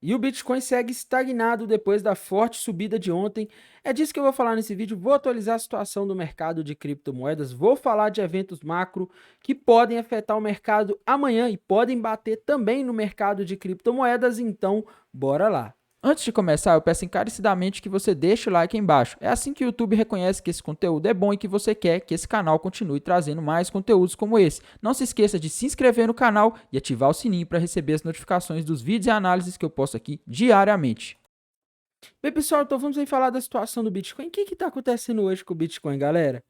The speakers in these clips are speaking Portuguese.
E o Bitcoin segue estagnado depois da forte subida de ontem. É disso que eu vou falar nesse vídeo. Vou atualizar a situação do mercado de criptomoedas. Vou falar de eventos macro que podem afetar o mercado amanhã e podem bater também no mercado de criptomoedas. Então, bora lá. Antes de começar, eu peço encarecidamente que você deixe o like aí embaixo. É assim que o YouTube reconhece que esse conteúdo é bom e que você quer que esse canal continue trazendo mais conteúdos como esse. Não se esqueça de se inscrever no canal e ativar o sininho para receber as notificações dos vídeos e análises que eu posto aqui diariamente. Bem, pessoal, então vamos aí falar da situação do Bitcoin. O que está acontecendo hoje com o Bitcoin, galera?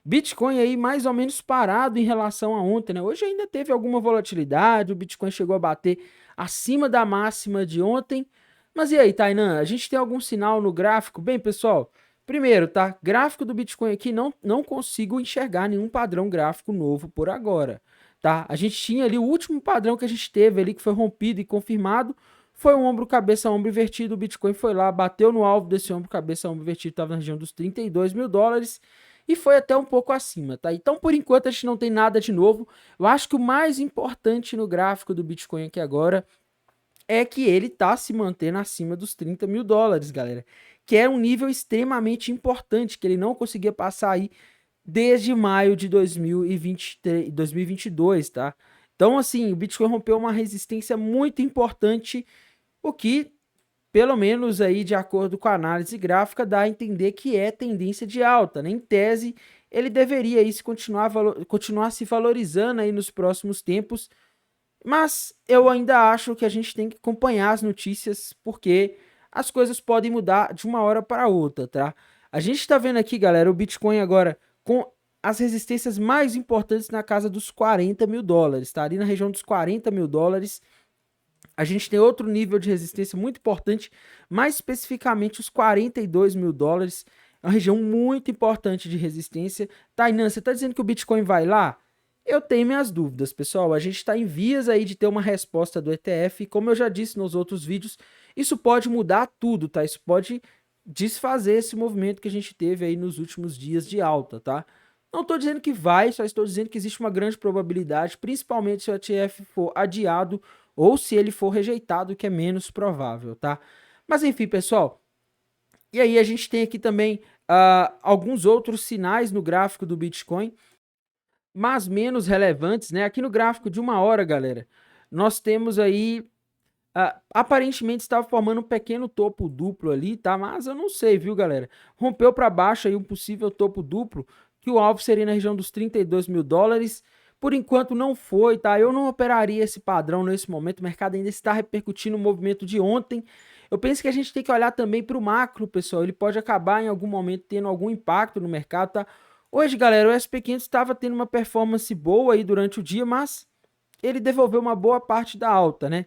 Bitcoin aí mais ou menos parado em relação a ontem, né? Hoje ainda teve alguma volatilidade, o Bitcoin chegou a bater acima da máxima de ontem. Mas e aí, Tainan, a gente tem algum sinal no gráfico? Bem, pessoal, primeiro, tá? Gráfico do Bitcoin aqui, não consigo enxergar nenhum padrão gráfico novo por agora, tá? A gente tinha ali o último padrão que a gente teve ali, que foi rompido e confirmado, foi um ombro, cabeça, ombro invertido. O Bitcoin foi lá, bateu no alvo desse ombro, cabeça, ombro invertido, estava na região dos 32 mil dólares e foi até um pouco acima, tá? Então, por enquanto, a gente não tem nada de novo. Eu acho que o mais importante no gráfico do Bitcoin aqui agora é que ele tá se mantendo acima dos 30 mil dólares, galera. Que é um nível extremamente importante, que ele não conseguia passar aí desde maio de 2022, tá? Então, assim, o Bitcoin rompeu uma resistência muito importante, o que, pelo menos aí, de acordo com a análise gráfica, dá a entender que é tendência de alta, né? Em tese, ele deveria aí continuar se valorizando aí nos próximos tempos, mas eu ainda acho que a gente tem que acompanhar as notícias, porque as coisas podem mudar de uma hora para outra, tá? A gente está vendo aqui, galera, o Bitcoin agora com as resistências mais importantes na casa dos 40 mil dólares, tá? Ali na região dos 40 mil dólares, a gente tem outro nível de resistência muito importante, mais especificamente os 42 mil dólares, é uma região muito importante de resistência. Tainan, você está dizendo que o Bitcoin vai lá? Eu tenho minhas dúvidas, pessoal. A gente está em vias aí de ter uma resposta do ETF. Como eu já disse nos outros vídeos, isso pode mudar tudo, tá? Isso pode desfazer esse movimento que a gente teve aí nos últimos dias de alta, tá? Não estou dizendo que vai, só estou dizendo que existe uma grande probabilidade, principalmente se o ETF for adiado ou se ele for rejeitado, que é menos provável, tá? Mas enfim, pessoal. E aí a gente tem aqui também alguns outros sinais no gráfico do Bitcoin, mas menos relevantes, né? Aqui no gráfico de uma hora, galera, nós temos aí, aparentemente estava formando um pequeno topo duplo ali, tá? Mas eu não sei, viu, galera? Rompeu para baixo aí um possível topo duplo, que o alvo seria na região dos 32 mil dólares. Por enquanto não foi, tá? Eu não operaria esse padrão nesse momento, o mercado ainda está repercutindo o movimento de ontem. Eu penso que a gente tem que olhar também para o macro, pessoal. Ele pode acabar em algum momento tendo algum impacto no mercado, tá? Hoje, galera, o SP500 estava tendo uma performance boa aí durante o dia, mas ele devolveu uma boa parte da alta, né?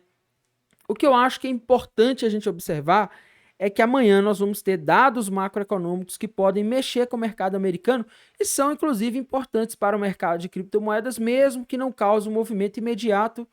O que eu acho que é importante a gente observar é que amanhã nós vamos ter dados macroeconômicos que podem mexer com o mercado americano e são, inclusive, importantes para o mercado de criptomoedas, mesmo que não cause um movimento imediato.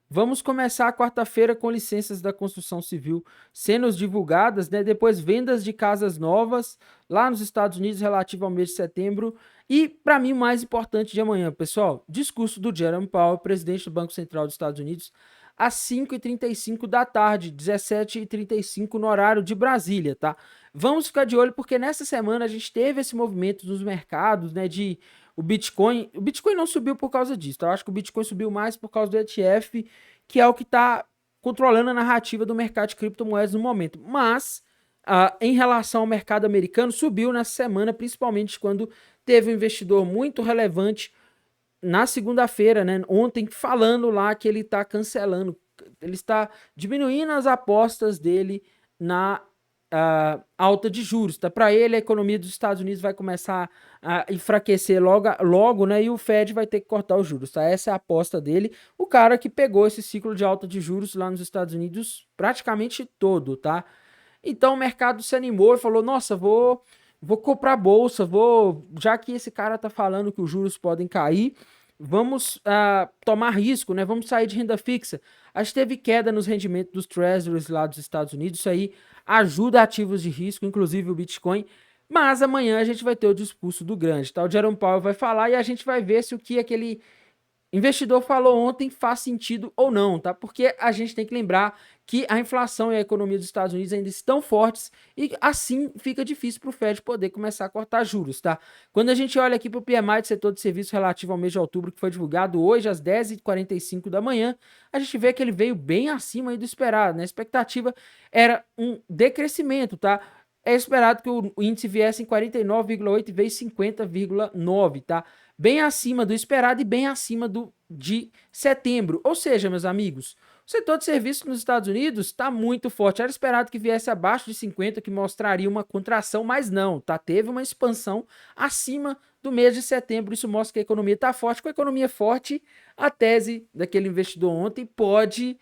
Vamos começar a quarta-feira com licenças da construção civil sendo divulgadas, né? Depois vendas de casas novas lá nos Estados Unidos relativo ao mês de setembro. E, para mim, o mais importante de amanhã, pessoal, discurso do Jerome Powell, presidente do Banco Central dos Estados Unidos, às 5h35 da tarde, 17h35 no horário de Brasília, tá? Vamos ficar de olho porque nessa semana a gente teve esse movimento nos mercados, né, de o Bitcoin não subiu por causa disso, tá? Eu acho que o Bitcoin subiu mais por causa do ETF, que é o que está controlando a narrativa do mercado de criptomoedas no momento. Mas, em relação ao mercado americano, subiu nessa semana, principalmente quando teve um investidor muito relevante na segunda-feira, né, ontem, falando lá que ele está cancelando, ele está diminuindo as apostas dele na alta de juros, tá? Para ele, a economia dos Estados Unidos vai começar a enfraquecer logo, né? E o Fed vai ter que cortar os juros, tá? Essa é a aposta dele. O cara que pegou esse ciclo de alta de juros lá nos Estados Unidos praticamente todo, tá? Então o mercado se animou e falou: nossa, vou comprar bolsa, já que esse cara tá falando que os juros podem cair, vamos tomar risco, né? Vamos sair de renda fixa. A gente teve queda nos rendimentos dos treasuries lá dos Estados Unidos, isso aí ajuda ativos de risco, inclusive o Bitcoin. Mas amanhã a gente vai ter o discurso do grande, tá? O Jerome Powell vai falar e a gente vai ver se o que aquele investidor falou ontem, faz sentido ou não, tá? Porque a gente tem que lembrar que a inflação e a economia dos Estados Unidos ainda estão fortes e assim fica difícil para o Fed poder começar a cortar juros, tá? Quando a gente olha aqui para o PMI do setor de serviços relativo ao mês de outubro, que foi divulgado hoje às 10h45 da manhã, a gente vê que ele veio bem acima aí do esperado, né? A expectativa era um decrescimento, tá? É esperado que o índice viesse em 49,8 e veio 50,9, tá? Bem acima do esperado e bem acima de setembro. Ou seja, meus amigos, o setor de serviços nos Estados Unidos está muito forte. Era esperado que viesse abaixo de 50, que mostraria uma contração, mas não, tá? Teve uma expansão acima do mês de setembro. Isso mostra que a economia está forte. Com a economia forte, a tese daquele investidor ontem pode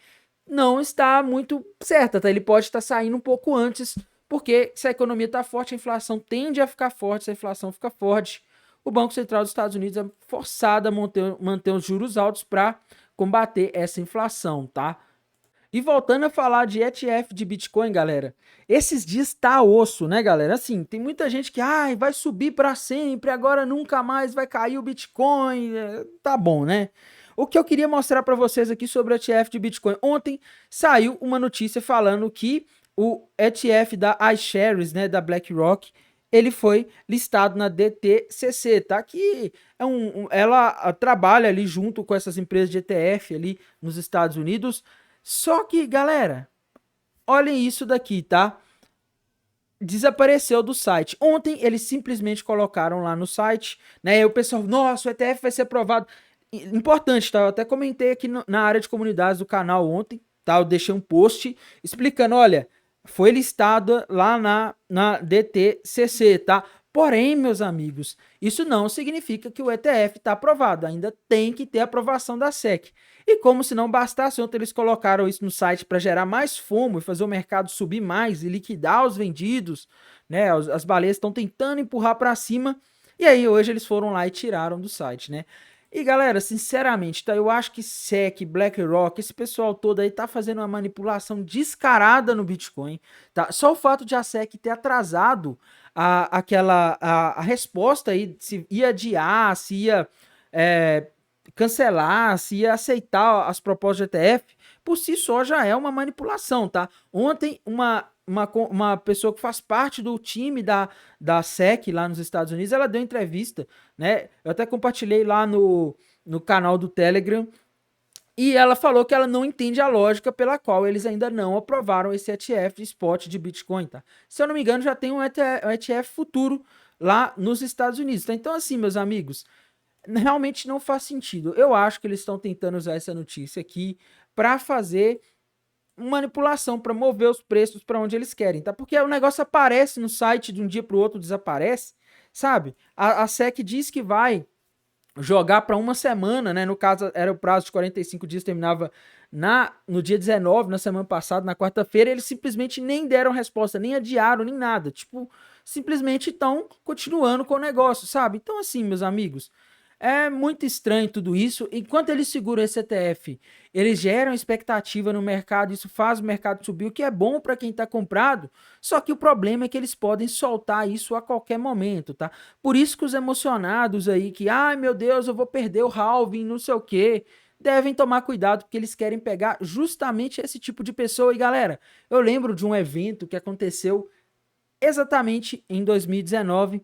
não estar muito certa, tá? Ele pode estar saindo um pouco antes, porque se a economia está forte, a inflação tende a ficar forte. Se a inflação fica forte, o Banco Central dos Estados Unidos é forçado a manter os juros altos para combater essa inflação, tá? E voltando a falar de ETF de Bitcoin, galera, esses dias tá osso, né, galera? Assim, tem muita gente que vai subir para sempre, agora nunca mais vai cair o Bitcoin. Tá bom, né? O que eu queria mostrar para vocês aqui sobre o ETF de Bitcoin. Ontem saiu uma notícia falando que o ETF da iShares, né, da BlackRock, ele foi listado na DTCC, tá? Que é ela trabalha ali junto com essas empresas de ETF ali nos Estados Unidos. Só que, galera, olhem isso daqui, tá? Desapareceu do site. Ontem eles simplesmente colocaram lá no site, né? E o pessoal, nossa, o ETF vai ser aprovado. Importante, tá? Eu até comentei aqui na área de comunidades do canal ontem, tá? Eu deixei um post explicando, olha, foi listada lá na DTCC, tá? Porém, meus amigos, isso não significa que o ETF está aprovado, ainda tem que ter aprovação da SEC. E como se não bastasse, ontem eles colocaram isso no site para gerar mais FOMO e fazer o mercado subir mais e liquidar os vendidos, né? As baleias estão tentando empurrar para cima, e aí hoje eles foram lá e tiraram do site, né? E galera, sinceramente, tá? Eu acho que SEC, BlackRock, esse pessoal todo aí tá fazendo uma manipulação descarada no Bitcoin, tá? Só o fato de a SEC ter atrasado a resposta aí, se ia adiar, se ia cancelar, se ia aceitar as propostas de ETF, por si só já é uma manipulação, tá? Ontem, uma pessoa que faz parte do time da SEC lá nos Estados Unidos, ela deu entrevista, né? Eu até compartilhei lá no canal do Telegram, e ela falou que ela não entende a lógica pela qual eles ainda não aprovaram esse ETF de spot de Bitcoin, tá? Se eu não me engano, já tem um ETF futuro lá nos Estados Unidos, tá? Então, assim, meus amigos, realmente não faz sentido. Eu acho que eles estão tentando usar essa notícia aqui para fazer manipulação, para mover os preços para onde eles querem, tá? Porque o negócio aparece no site de um dia para o outro, desaparece, sabe? A SEC diz que vai jogar para uma semana, né? No caso, era o prazo de 45 dias, terminava no dia 19, na semana passada, na quarta-feira, eles simplesmente nem deram resposta, nem adiaram, nem nada. Tipo, simplesmente estão continuando com o negócio, sabe? Então, assim, meus amigos, é muito estranho tudo isso. Enquanto eles seguram esse ETF, eles geram expectativa no mercado, isso faz o mercado subir, o que é bom para quem está comprado. Só que o problema é que eles podem soltar isso a qualquer momento, tá? Por isso que os emocionados aí, que, ai meu Deus, eu vou perder o halving, não sei o quê, devem tomar cuidado, porque eles querem pegar justamente esse tipo de pessoa. E galera, eu lembro de um evento que aconteceu exatamente em 2019,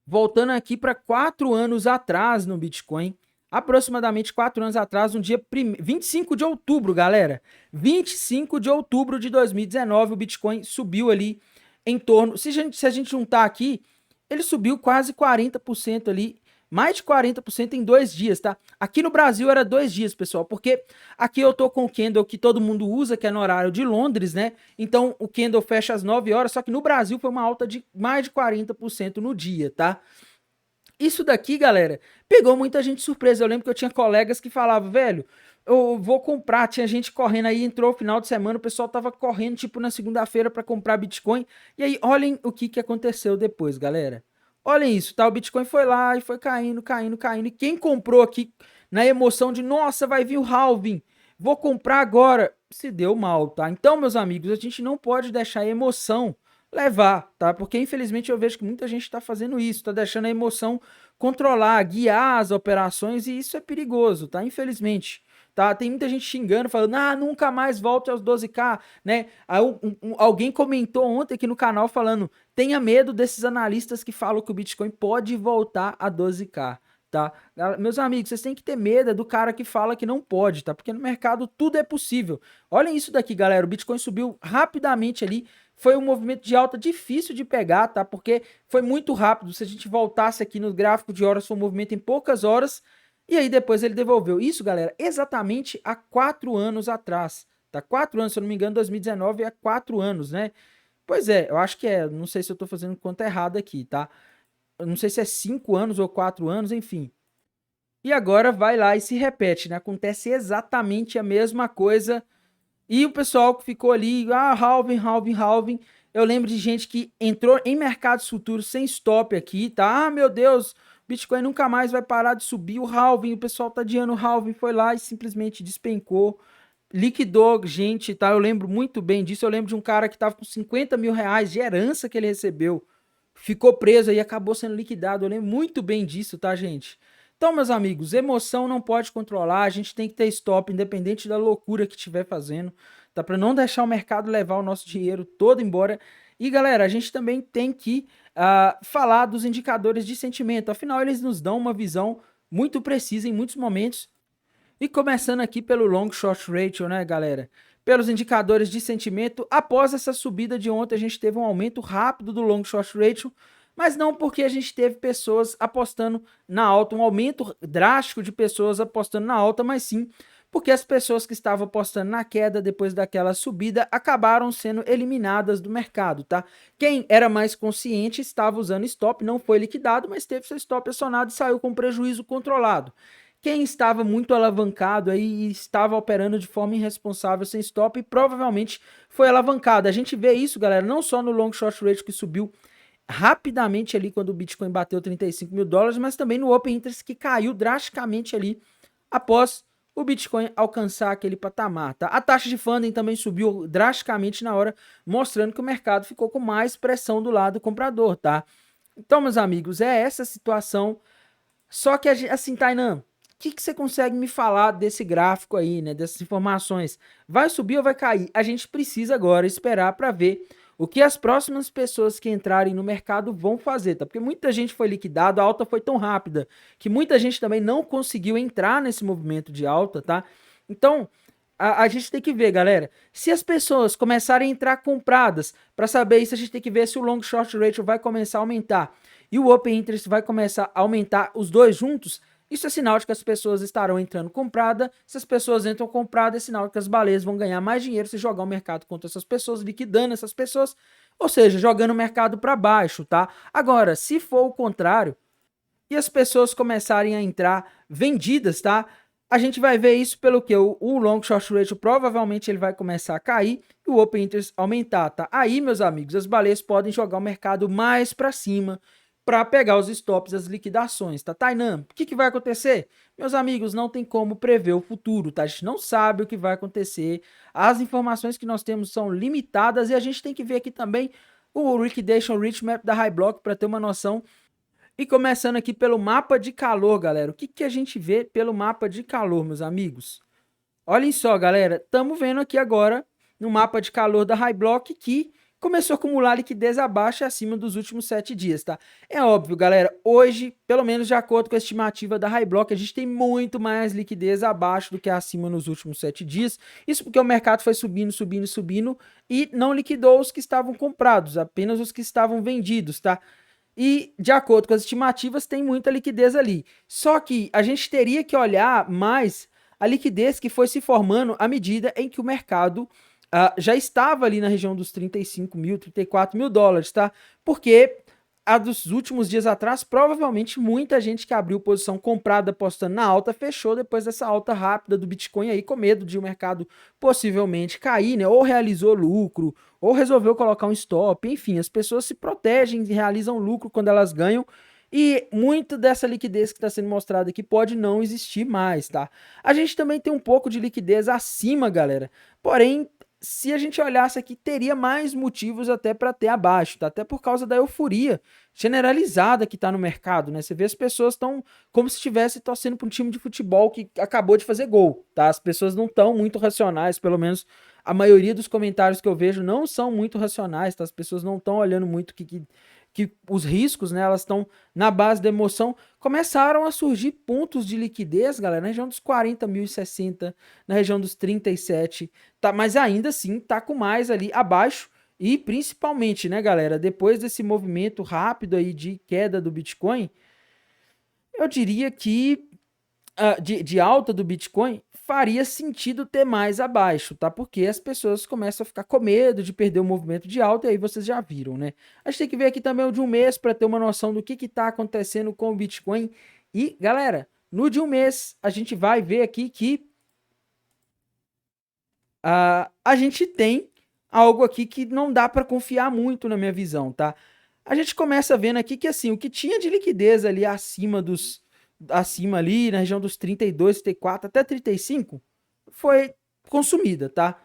voltando aqui para 4 anos atrás no Bitcoin, aproximadamente 4 anos atrás, no dia 25 de outubro, galera. 25 de outubro de 2019, o Bitcoin subiu ali em torno, se a gente juntar aqui, ele subiu quase 40% ali, mais de 40% em 2 dias, tá? Aqui no Brasil era 2 dias, pessoal, porque aqui eu tô com o candle que todo mundo usa, que é no horário de Londres, né? Então o candle fecha às 9 horas, só que no Brasil foi uma alta de mais de 40% no dia, tá? Isso daqui, galera, pegou muita gente surpresa. Eu lembro que eu tinha colegas que falavam, velho, eu vou comprar. Tinha gente correndo aí, entrou o final de semana, o pessoal tava correndo, tipo, na segunda-feira para comprar Bitcoin. E aí, olhem o que aconteceu depois, galera. Olhem isso, tá? O Bitcoin foi lá e foi caindo, caindo, caindo. E quem comprou aqui na emoção de, nossa, vai vir o halving, vou comprar agora, se deu mal, tá? Então, meus amigos, a gente não pode deixar a emoção levar, tá? Porque infelizmente eu vejo que muita gente está fazendo isso, tá deixando a emoção controlar, guiar as operações e isso é perigoso, tá? Infelizmente. Tá, tem muita gente xingando, falando, nunca mais volte aos 12K, né? Aí alguém comentou ontem aqui no canal falando, tenha medo desses analistas que falam que o Bitcoin pode voltar a 12K, tá? Meus amigos, vocês têm que ter medo do cara que fala que não pode, tá? Porque no mercado tudo é possível. Olhem isso daqui, galera, o Bitcoin subiu rapidamente ali, foi um movimento de alta difícil de pegar, tá? Porque foi muito rápido, se a gente voltasse aqui no gráfico de horas, foi um movimento em poucas horas, e aí depois ele devolveu. Isso, galera, exatamente há 4 anos atrás. Tá? 4 anos, se eu não me engano, 2019 é 4 anos, né? Pois é, eu acho que é. Não sei se eu tô fazendo conta errada aqui, tá? Eu não sei se é 5 anos ou 4 anos, enfim. E agora vai lá e se repete, né? Acontece exatamente a mesma coisa. E o pessoal que ficou ali, halving, halving, halving. Eu lembro de gente que entrou em mercados futuros sem stop aqui, tá? Meu Deus, Bitcoin nunca mais vai parar de subir, o halving, o pessoal tá adiando o halving, foi lá e simplesmente despencou, liquidou gente, tá? Eu lembro muito bem disso, eu lembro de um cara que tava com 50 mil reais de herança que ele recebeu, ficou preso e acabou sendo liquidado, eu lembro muito bem disso, tá, gente? Então, meus amigos, emoção não pode controlar, a gente tem que ter stop, independente da loucura que estiver fazendo, tá? Para não deixar o mercado levar o nosso dinheiro todo embora. E, galera, a gente também tem que falar dos indicadores de sentimento, afinal, eles nos dão uma visão muito precisa em muitos momentos. E começando aqui pelo Long Short Ratio, né, galera? Pelos indicadores de sentimento, após essa subida de ontem, a gente teve um aumento rápido do Long Short Ratio, mas não porque a gente teve pessoas apostando na alta, um aumento drástico de pessoas apostando na alta, mas sim porque as pessoas que estavam apostando na queda depois daquela subida acabaram sendo eliminadas do mercado, tá? Quem era mais consciente estava usando stop, não foi liquidado, mas teve seu stop acionado e saiu com prejuízo controlado. Quem estava muito alavancado aí e estava operando de forma irresponsável sem stop, provavelmente foi alavancado. A gente vê isso, galera, não só no Long Short Ratio que subiu rapidamente ali quando o Bitcoin bateu 35 mil dólares, mas também no Open Interest que caiu drasticamente ali após o Bitcoin alcançar aquele patamar, tá? A taxa de funding também subiu drasticamente na hora, mostrando que o mercado ficou com mais pressão do lado comprador, tá? Então, meus amigos, é essa situação. Só que, assim, Tainan, o que você consegue me falar desse gráfico aí, né? Dessas informações? Vai subir ou vai cair? A gente precisa agora esperar para ver o que as próximas pessoas que entrarem no mercado vão fazer, tá? Porque muita gente foi liquidada, a alta foi tão rápida que muita gente também não conseguiu entrar nesse movimento de alta, tá? Então, a gente tem que ver, galera, se as pessoas começarem a entrar compradas, para saber isso, a gente tem que ver se o long short ratio vai começar a aumentar e o open interest vai começar a aumentar os dois juntos. Isso é sinal de que as pessoas estarão entrando comprada. Se as pessoas entram compradas, é sinal de que as baleias vão ganhar mais dinheiro se jogar o mercado contra essas pessoas, liquidando essas pessoas, ou seja, jogando o mercado para baixo, tá? Agora, se for o contrário e as pessoas começarem a entrar vendidas, tá? A gente vai ver isso pelo que o long short ratio provavelmente ele vai começar a cair e o open interest aumentar, tá? Aí, meus amigos, as baleias podem jogar o mercado mais para cima, para pegar os stops, as liquidações, tá? Tainan, o que vai acontecer? Meus amigos, não tem como prever o futuro, tá? A gente não sabe o que vai acontecer, as informações que nós temos são limitadas e a gente tem que ver aqui também o Liquidation Reach Map da High Block para ter uma noção. E começando aqui pelo mapa de calor, galera, o que a gente vê pelo mapa de calor, meus amigos? Olhem só, galera, estamos vendo aqui agora no mapa de calor da High Block que começou a acumular liquidez abaixo e acima dos últimos 7 dias, tá? É óbvio, galera, hoje, pelo menos de acordo com a estimativa da High Block, a gente tem muito mais liquidez abaixo do que acima nos últimos 7 dias. Isso porque o mercado foi subindo, subindo, subindo e não liquidou os que estavam comprados, apenas os que estavam vendidos, tá? E, de acordo com as estimativas, tem muita liquidez ali. Só que a gente teria que olhar mais a liquidez que foi se formando à medida em que o mercado já estava ali na região dos 35 mil, 34 mil dólares, tá? Porque a dos últimos dias atrás, provavelmente muita gente que abriu posição comprada apostando na alta fechou depois dessa alta rápida do Bitcoin aí com medo de o mercado possivelmente cair, né? Ou realizou lucro, ou resolveu colocar um stop, enfim, as pessoas se protegem e realizam lucro quando elas ganham. E muito dessa liquidez que está sendo mostrada aqui pode não existir mais, tá? A gente também tem um pouco de liquidez acima, galera. Porém, se a gente olhasse aqui, teria mais motivos até para ter abaixo, tá? Até por causa da euforia generalizada que tá no mercado, né? Você vê as pessoas estão como se estivesse torcendo para um time de futebol que acabou de fazer gol, tá? As pessoas não estão muito racionais, pelo menos a maioria dos comentários que eu vejo não são muito racionais, tá? As pessoas não estão olhando muito que os riscos, né? Elas estão na base da emoção. Começaram a surgir pontos de liquidez, galera, na região dos 40.060, na região dos 37, tá? Mas ainda assim tá com mais ali abaixo. E principalmente, né, galera, depois desse movimento rápido aí de queda do Bitcoin, eu diria que de alta do Bitcoin, faria sentido ter mais abaixo, tá? Porque as pessoas começam a ficar com medo de perder o movimento de alta, e aí vocês já viram, né? A gente tem que ver aqui também o de um mês para ter uma noção do que tá acontecendo com o Bitcoin. E, galera, no de um mês, a gente vai ver aqui que a gente tem algo aqui que não dá para confiar muito na minha visão, tá? A gente começa vendo aqui que, assim, o que tinha de liquidez ali acima ali, na região dos 32, 34 até 35, foi consumida, tá?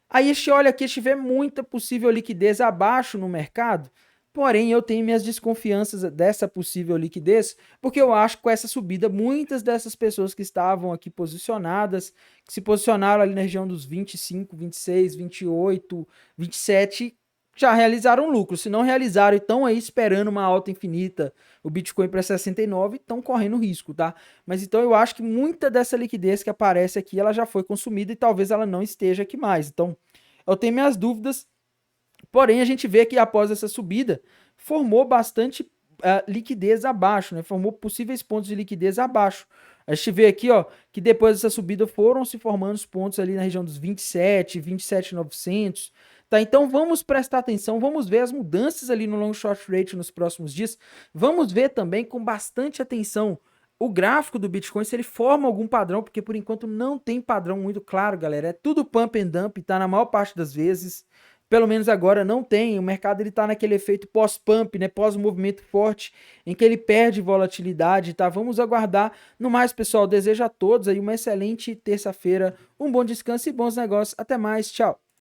Aí a gente olha aqui, a gente vê muita possível liquidez abaixo no mercado, porém eu tenho minhas desconfianças dessa possível liquidez, porque eu acho que com essa subida, muitas dessas pessoas que estavam aqui posicionadas, que se posicionaram ali na região dos 25, 26, 28, 27, já realizaram lucro. Se não realizaram e estão aí esperando uma alta infinita, o Bitcoin para 69, estão correndo risco, tá? Mas então eu acho que muita dessa liquidez que aparece aqui, ela já foi consumida e talvez ela não esteja aqui mais. Então, eu tenho minhas dúvidas, porém a gente vê que após essa subida, formou bastante liquidez abaixo, né? Formou possíveis pontos de liquidez abaixo. A gente vê aqui, ó, que depois dessa subida foram se formando os pontos ali na região dos 27, 27.900. Tá, então vamos prestar atenção, vamos ver as mudanças ali no long short rate nos próximos dias. Vamos ver também com bastante atenção o gráfico do Bitcoin, se ele forma algum padrão, porque por enquanto não tem padrão muito claro, galera. É tudo pump and dump, tá? Na maior parte das vezes. Pelo menos agora não tem. O mercado ele tá naquele efeito pós-pump, né? Pós-movimento forte, em que ele perde volatilidade, tá? Vamos aguardar. No mais, pessoal, desejo a todos aí uma excelente terça-feira, um bom descanso e bons negócios. Até mais, tchau.